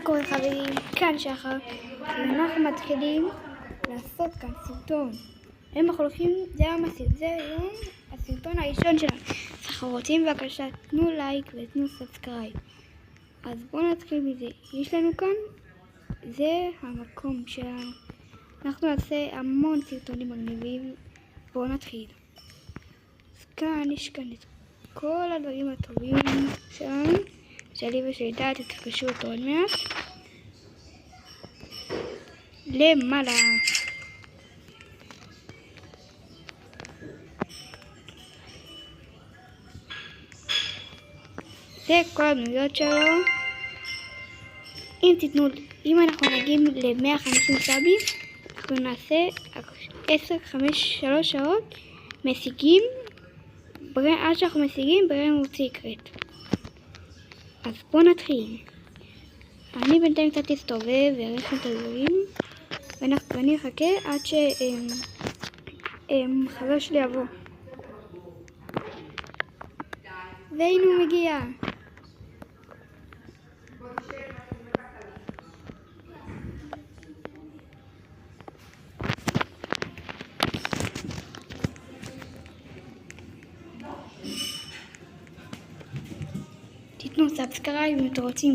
קורה חברים? כאן שחר, ואנחנו מתחילים לעשות כאן סרטון. הם הולכים, זה היום הסרטון הראשון שלנו. אז רוצים בבקשה תנו לייק ותנו סאבסקרייב. אז בואו נתחיל מזה. יש לנו כאן, זה המקום שלנו. אנחנו נעשה המון סרטונים מגניבים. בואו נתחיל. אז כאן יש כאן את כל הדברים הטובים שלנו. שלי ושל דעת, תתקשו אותו עוד מעט. למעלה. זה כל הדמויות שלו. אם אנחנו נגיעים ל-150 סאבים, אנחנו נעשה 10-5-3 שעות משיגים, עד שאנחנו משיגים ברם סיקרט. אז בואו נתחיל. אני בינתיים קצת אסתובב וערך את הדברים, ואני אחכה עד חבר שלי יבוא. והנה הוא מגיע. תיתנו סאבסקרייב אם אתם רוצים